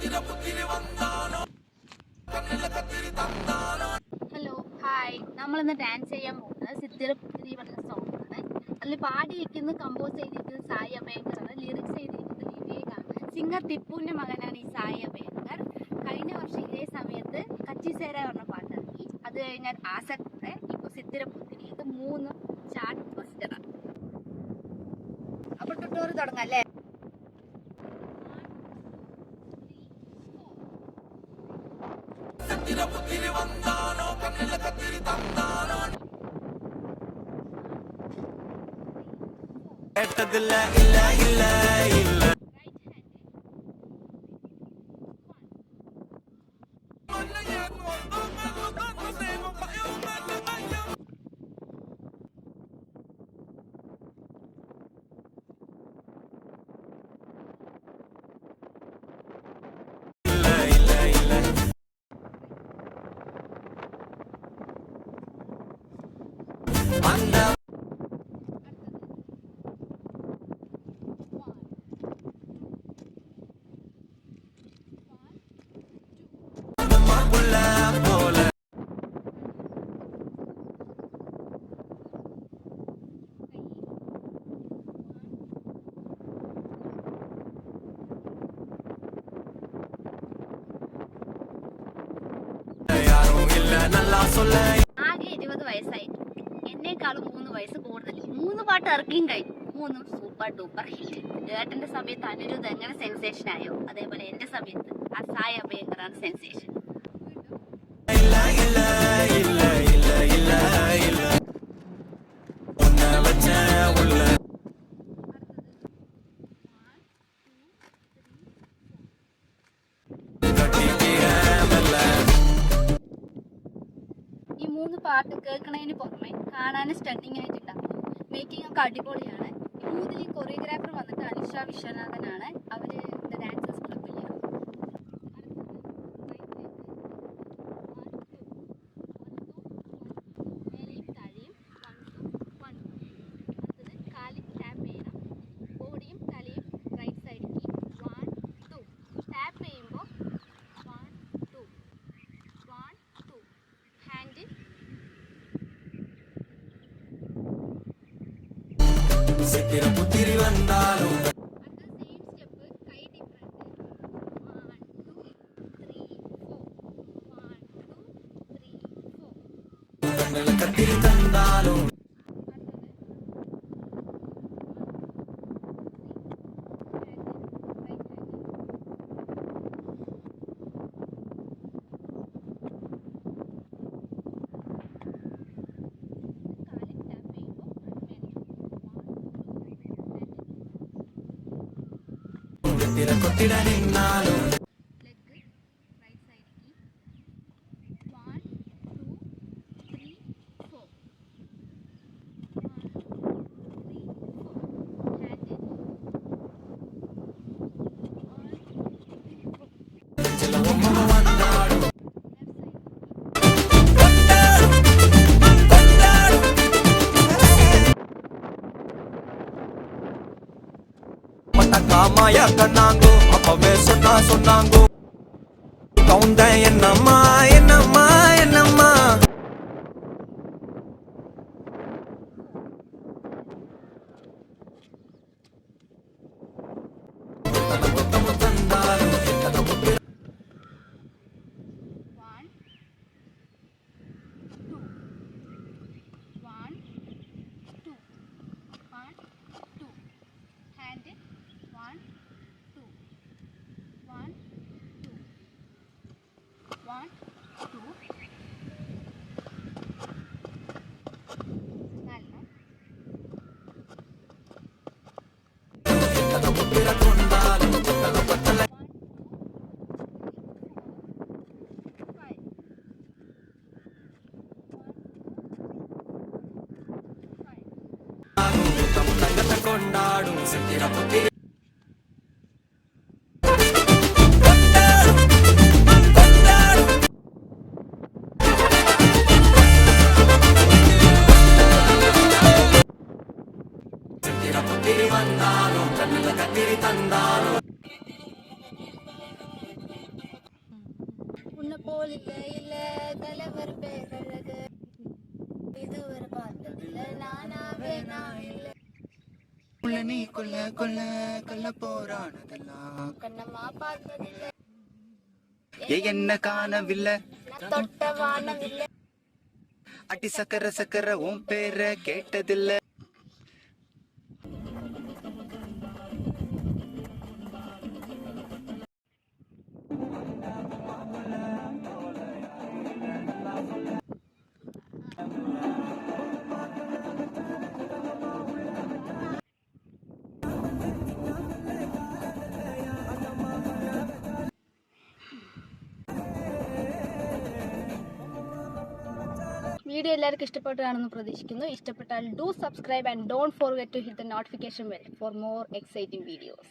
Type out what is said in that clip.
Hello hi, നമ്മളിന്ന് dance ചെയ്യാൻ പോകുന്നത് സിദ്ധിരപുത്തിരി പറഞ്ഞ സോങ് ആണ്. അതിൽ പാടിയിരിക്കുന്നത് കമ്പോസ് ചെയ്തിരിക്കുന്നത് സായി അഭയങ്കറാണ്. ലിറിക്സ് ചെയ്തിരിക്കുന്നത് വിവേകാണ്. സിംഗർ ടിപ്പുവിൻ്റെ മകനാണ് ഈ സായി അഭയങ്കർ. കഴിഞ്ഞ വർഷം ഇതേ സമയത്ത് കച്ചിസേര പറഞ്ഞ പാട്ടിറങ്ങി. അത് കഴിഞ്ഞാൽ ആസക്തെ, ഇപ്പോൾ സിദ്ധിരപുത്തിരി. ഇത് മൂന്നും ചാർട്ട് ബസ്റ്ററാണ്. അപ്പോൾ ട്യൂട്ടോറിയൽ തുടങ്ങാം അല്ലേ? കേട്ടതില്ല ഇല്ല ഇല്ല ഇല്ല ആകെ 20 വയസ്സായി. എന്നേക്കാളും 3 വയസ്സ് കൂടുതൽ. 3 പാട്ട് ഇറക്കിയും കഴിഞ്ഞു. 3 സൂപ്പർ ഡൂപ്പർ ഹിറ്റ്. ഏട്ടന്റെ സമയത്ത് അനിരുദ്ധ് എങ്ങനെ സെൻസേഷൻ ആയോ, അതേപോലെ എന്റെ സമയത്ത് ആ സായി അഭയങ്കറാണ് സെൻസേഷൻ. ഈ 3 പാട്ട് കേൾക്കണതിന് പുറമെ കാണാനും സ്റ്റണ്ടിങ് ആയിട്ടുണ്ടാവും. മേക്കിംഗ് ഒക്കെ അടിപൊളിയാണ്. ഈ കൊറിയോഗ്രാഫർ വന്നിട്ട് അനുഷ വിശ്വനാഥനാണ്. അവര് ഡാൻസേഴ്സ് ക്ലബിലാണ്. മേലെയും താഴെയും 1 2 1. അടുത്തത് കാലിൽ ടാപ്പ് ചെയ്യണം. ബോഡിയും തലയും റൈറ്റ് സൈഡിലേക്ക് 1 2. ടാപ്പ് ചെയ്യുമ്പോൾ 1 2 1 2. ഹാൻഡ് സിദ്ധിരപുത്തിരി വന്നാലും സെയിം സ്റ്റെപ്പ്, കൈ ഡിഫറെന്റ്. 1 2 3 4 1 2 3 4. കണ്ണിൽ കത്തിരി തന്നാലും കൊത്തിട നിന്നാലും ലെഗ് റൈറ്റ് സൈഡിലേക്ക് 1 2 3 4 1 2 3 4. ഹാൻഡ് 1 2 4. ചില ഒമ്മ വന്നാലും காமாயா கண்ணாங்கோ அப்பவே சொன்னாங்கோ கவுந்த என்னம்மா என்னம்மா என்னம்மா കൊണ്ടാടും സിദ്ധിരപുത്തിരി വന്നാലും കണ്ണിൽ കത്തിരി തന്നാലും போல் இல்ல தலைவர் பேரழகு இதுவரை பார்த்ததில்ல நானாவே நான் இல்லை உள்ள நீ கொல்ல கொல்ல கொல்ல போரானதெல்லாம் கண்ணம்மா பார்த்ததில்லை என்ன காணவில்லை நான் தொட்ட வானவில்லை அடி சக்கர சக்கர உன் பேர கேட்டதில்லை വീഡിയോ എല്ലാവർക്കും ഇഷ്ടപ്പെട്ടതാണെന്ന് പ്രതീക്ഷിക്കുന്നു. ഇഷ്ടപ്പെട്ടാൽ do subscribe and don't forget to hit the notification bell for more exciting videos.